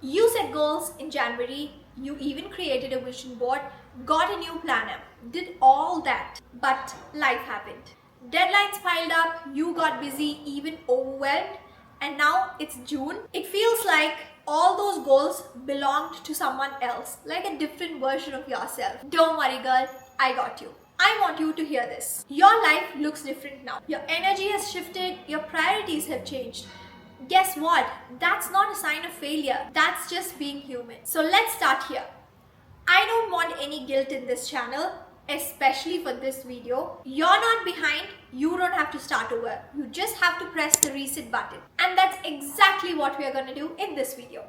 You set goals in January, you even created a vision board, got a new planner, did all that, but life happened. Deadlines piled up, you got busy, even overwhelmed, and now it's June. It feels like all those goals belonged to someone else, like a different version of yourself. Don't worry, girl, I got you. I want you to hear this. Your life looks different now. Your energy has shifted, your priorities have changed. Guess what? That's not a sign of failure. That's just being human. So let's start here. I don't want any guilt in this channel, especially for this video. You're not behind. You don't have to start over. You just have to press the reset button. And that's exactly what we are going to do in this video.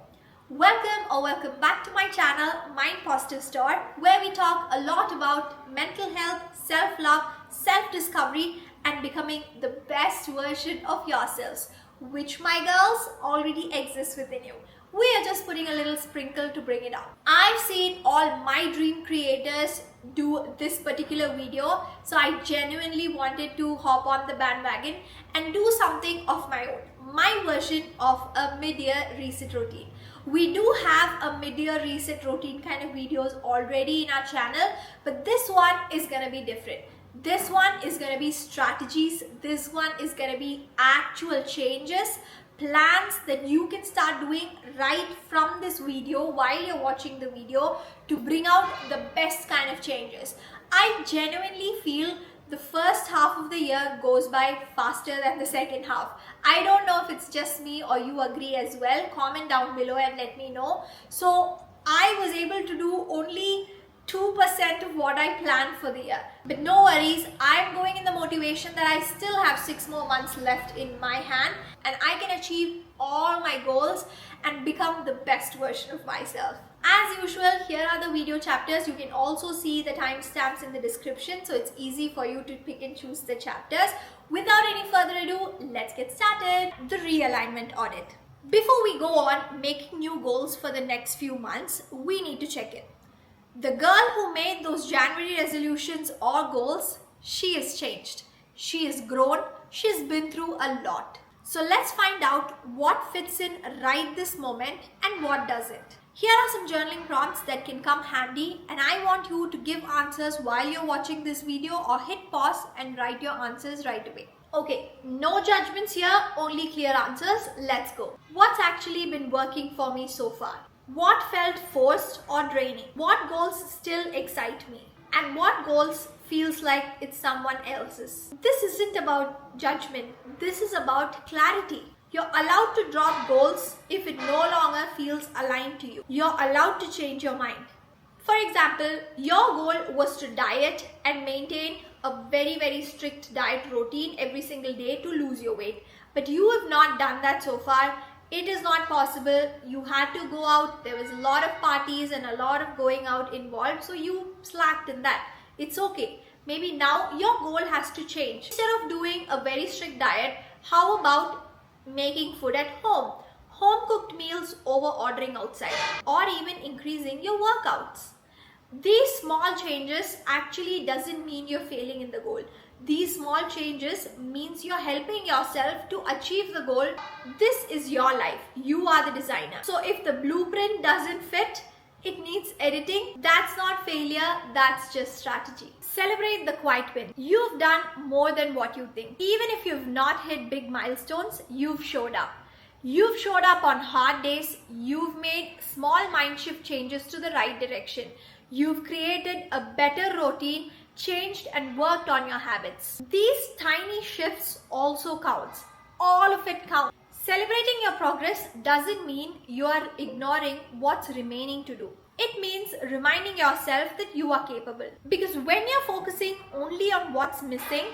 Welcome back to my channel, Mind Positive Store, where we talk a lot about mental health, self-love, self-discovery, and becoming the best version of yourselves, which, my girls, already exists within you. We are just putting a little sprinkle to bring it out. I've seen all my dream creators do this particular video, so I genuinely wanted to hop on the bandwagon and do something of my own. My version of a mid-year reset routine. We do have a mid-year reset routine kind of videos already in our channel, but this one is gonna be different. This one is going to be strategies. This one is going to be actual changes, plans that you can start doing right from this video while you're watching the video to bring out the best kind of changes. I genuinely feel the first half of the year goes by faster than the second half. I don't know if it's just me or you agree as well. Comment down below and let me know. So I was able to do only 2% of what I planned for the year. But no worries, I'm going in the motivation that I still have 6 more months left in my hand and I can achieve all my goals and become the best version of myself. As usual, here are the video chapters. You can also see the timestamps in the description, so it's easy for you to pick and choose the chapters. Without any further ado, let's get started. The realignment audit. Before we go on making new goals for the next few months, we need to check in. The girl who made those January resolutions or goals, she has changed. She has grown. She's been through a lot. So let's find out what fits in right this moment and what doesn't. Here are some journaling prompts that can come handy, and I want you to give answers while you're watching this video or hit pause and write your answers right away. Okay, no judgments here, only clear answers. Let's go. What's actually been working for me so far? What felt forced or draining? What goals still excite me? And what goals feels like it's someone else's? This isn't about judgment. This is about clarity. You're allowed to drop goals if it no longer feels aligned to you. You're allowed to change your mind. For example, your goal was to diet and maintain a very strict diet routine every single day to lose your weight. But you have not done that so far. It is not possible. You had to go out. There was a lot of parties and a lot of going out involved. So you slacked in that. It's okay. Maybe now your goal has to change. Instead of doing a very strict diet, how about making food at home? Home cooked meals over ordering outside, or even increasing your workouts. These small changes actually doesn't mean you're failing in the goal. These small changes means you're helping yourself to achieve the goal. This is your life. You are the designer. So if the blueprint doesn't fit, it needs editing. That's not failure, that's just strategy. Celebrate the quiet win. You've done more than what you think. Even if you've not hit big milestones, you've showed up. You've showed up on hard days. You've made small mind shift changes to the right direction. You've created a better routine, changed and worked on your habits. These tiny shifts also counts. All of it counts. Celebrating your progress doesn't mean you are ignoring what's remaining to do. It means reminding yourself that you are capable. Because when you're focusing only on what's missing,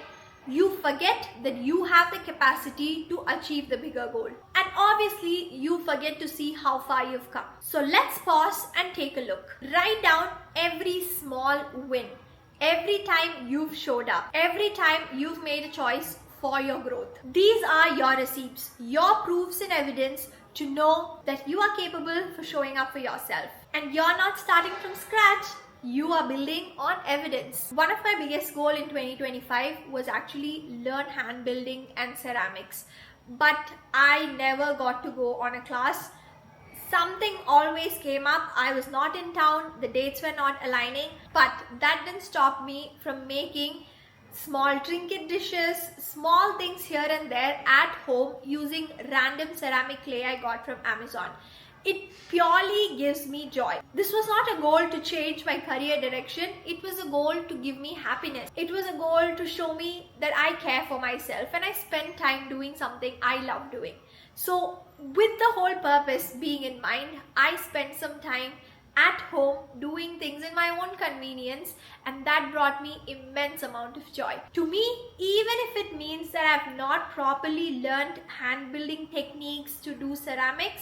you forget that you have the capacity to achieve the bigger goal. And obviously, you forget to see how far you've come. So let's pause and take a look. Write down every small win. Every time you've showed up. Every time you've made a choice for your growth. These are your receipts, your proofs and evidence to know that you are capable for showing up for yourself. And you're not starting from scratch. You are building on evidence. One of my biggest goals in 2025 was actually learn hand building and ceramics. But I never got to go on a class. Something always came up. I was not in town, the dates were not aligning, but that didn't stop me from making small trinket dishes, small things here and there at home using random ceramic clay I got from Amazon. It purely gives me joy. This was not a goal to change my career direction. It was a goal to give me happiness. It was a goal to show me that I care for myself and I spend time doing something I love doing. So with the whole purpose being in mind, I spent some time at home doing things in my own convenience, and that brought me immense amount of joy. To me, even if it means that I've not properly learned hand building techniques to do ceramics,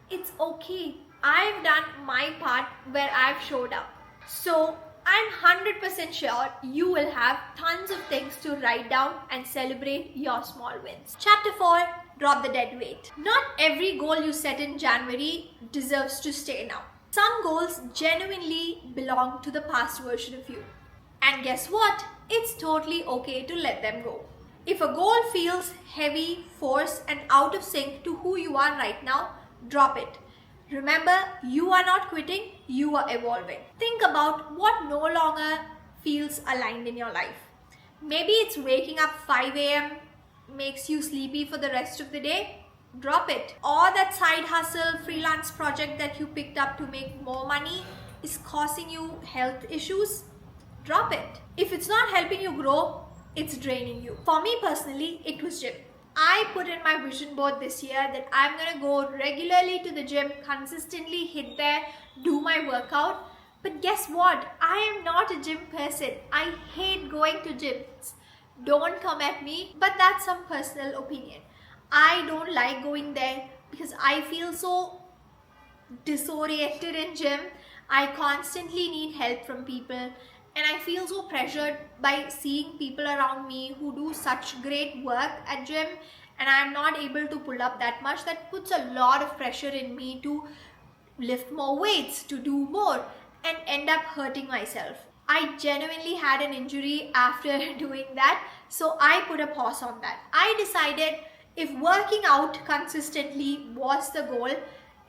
it's okay. I've done my part where I've showed up. So I'm 100% sure you will have tons of things to write down and celebrate your small wins. Chapter 4, drop the dead weight. Not every goal you set in January deserves to stay now. Some goals genuinely belong to the past version of you. And guess what? It's totally okay to let them go. If a goal feels heavy, forced, and out of sync to who you are right now, drop it. Remember, you are not quitting, you are evolving. Think about what no longer feels aligned in your life. Maybe it's waking up 5 a.m. makes you sleepy for the rest of the day. Drop it. Or that side hustle, freelance project that you picked up to make more money is causing you health issues. Drop it. If it's not helping you grow, it's draining you. For me personally, it was gym. I put in my vision board this year that I'm gonna go regularly to the gym, consistently hit there, do my workout. But guess what? I am not a gym person. I hate going to gyms. Don't come at me, but that's some personal opinion. I don't like going there because I feel so disoriented in gym. I constantly need help from people and I feel so pressured by seeing people around me who do such great work at gym, and I'm not able to pull up that much. That puts a lot of pressure in me to lift more weights, to do more, and end up hurting myself. I genuinely had an injury after doing that, so I put a pause on that. I decided if working out consistently was the goal,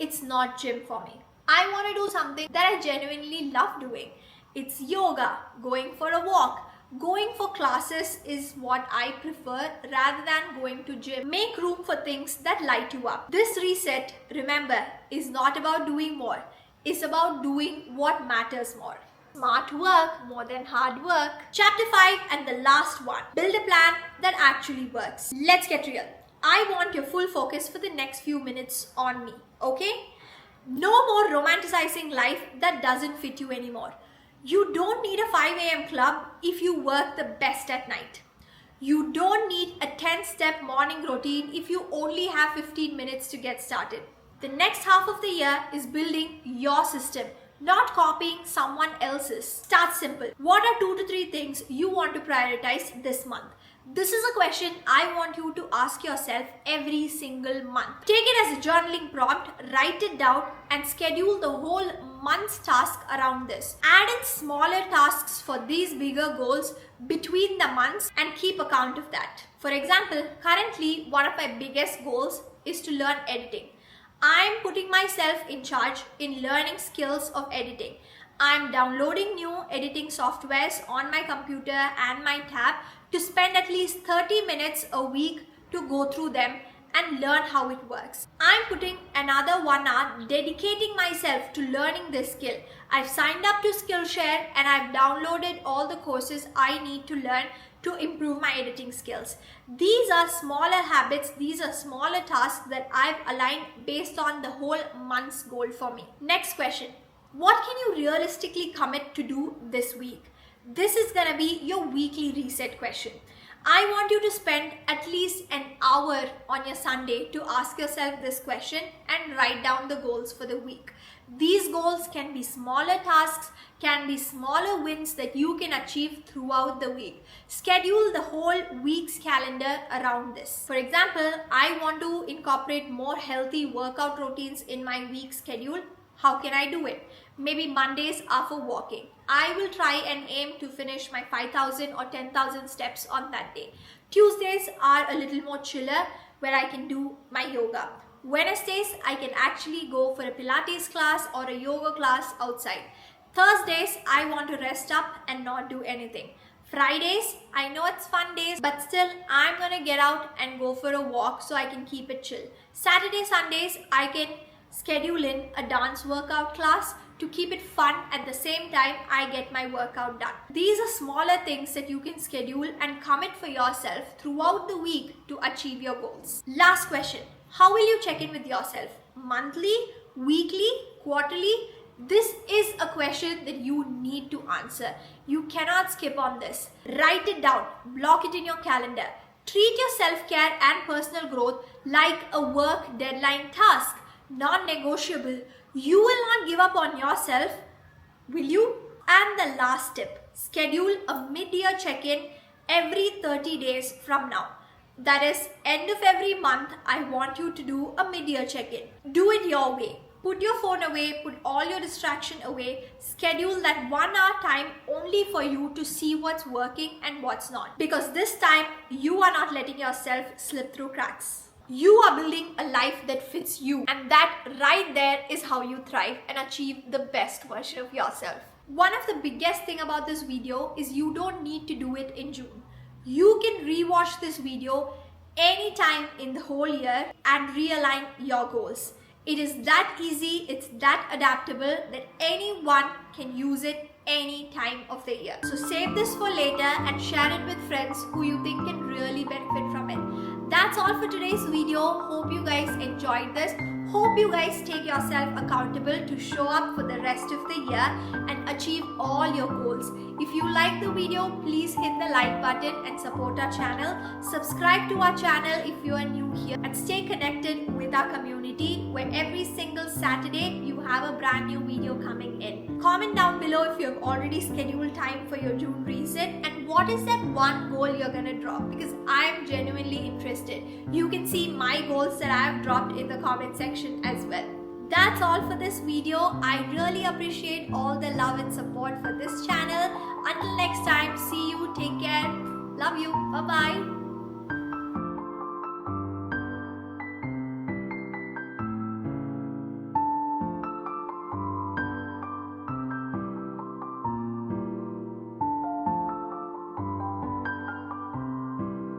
it's not gym for me. I want to do something that I genuinely love doing. It's yoga, going for a walk. Going for classes is what I prefer rather than going to gym. Make room for things that light you up. This reset, remember, is not about doing more. It's about doing what matters more. Smart work more than hard work. Chapter 5 and the last one. Build a plan that actually works. Let's get real. I want your full focus for the next few minutes on me, okay? No more romanticizing life that doesn't fit you anymore. You don't need a 5 a.m. club if you work the best at night. You don't need a 10-step morning routine if you only have 15 minutes to get started. The next half of the year is building your system, not copying someone else's. Start simple. What are 2 to 3 things you want to prioritize this month? This is a question I want you to ask yourself every single month. Take it as a journaling prompt, write it down, and schedule the whole month's task around this. Add in smaller tasks for these bigger goals between the months and keep account of that. For example, currently one of my biggest goals is to learn editing. I'm putting myself in charge in learning skills of editing. I'm downloading new editing softwares on my computer and my tab to spend at least 30 minutes a week to go through them and learn how it works. I'm putting another 1 hour dedicating myself to learning this skill. I've signed up to Skillshare and I've downloaded all the courses I need to learn to improve my editing skills. These are smaller habits, these are smaller tasks that I've aligned based on the whole month's goal for me. Next question. What can you realistically commit to do this week? This is gonna be your weekly reset question. I want you to spend at least an hour on your Sunday to ask yourself this question and write down the goals for the week. These goals can be smaller tasks, can be smaller wins that you can achieve throughout the week. Schedule the whole week's calendar around this. For example, I want to incorporate more healthy workout routines in my week schedule. How can I do it? Maybe Mondays are for walking. I will try and aim to finish my 5,000 or 10,000 steps on that day. Tuesdays are a little more chiller where I can do my yoga. Wednesdays, I can actually go for a Pilates class or a yoga class outside. Thursdays, I want to rest up and not do anything. Fridays, I know it's fun days, but still I'm gonna get out and go for a walk so I can keep it chill. Saturday, Sundays, I can schedule in a dance workout class to keep it fun. At the same time, I get my workout done. These are smaller things that you can schedule and commit for yourself throughout the week to achieve your goals. Last question. How will you check in with yourself? Monthly, weekly, quarterly? This is a question that you need to answer. You cannot skip on this. Write it down, block it in your calendar. Treat your self-care and personal growth like a work deadline task, non-negotiable. You will not give up on yourself, will you? And the last tip, schedule a mid-year check-in every 30 days from now. That is, end of every month, I want you to do a mid-year check-in. Do it your way. Put your phone away, put all your distraction away, schedule that 1 hour time only for you to see what's working and what's not. Because this time, you are not letting yourself slip through cracks. You are building a life that fits you, and that right there is how you thrive and achieve the best version of yourself. One of the biggest thing about this video is you don't need to do it in June. You can rewatch this video anytime in the whole year and realign your goals. It is that easy, it's that adaptable that anyone can use it any time of the year. So save this for later and share it with friends who you think can really benefit from it. That's all for today's video. Hope you guys enjoyed this. Hope you guys take yourself accountable to show up for the rest of the year and achieve all your goals. If you like the video, please hit the like button and support our channel. Subscribe to our channel if you are new here and stay connected with our community where every single Saturday you have a brand new video coming in. Comment down below if you have already scheduled time for your June reset and what is that one goal you're gonna drop, because I'm genuinely interested. You can see my goals that I have dropped in the comment section as well. That's all for this video. I really appreciate all the love and support for this channel. Until next time, see you, take care, love you, bye bye.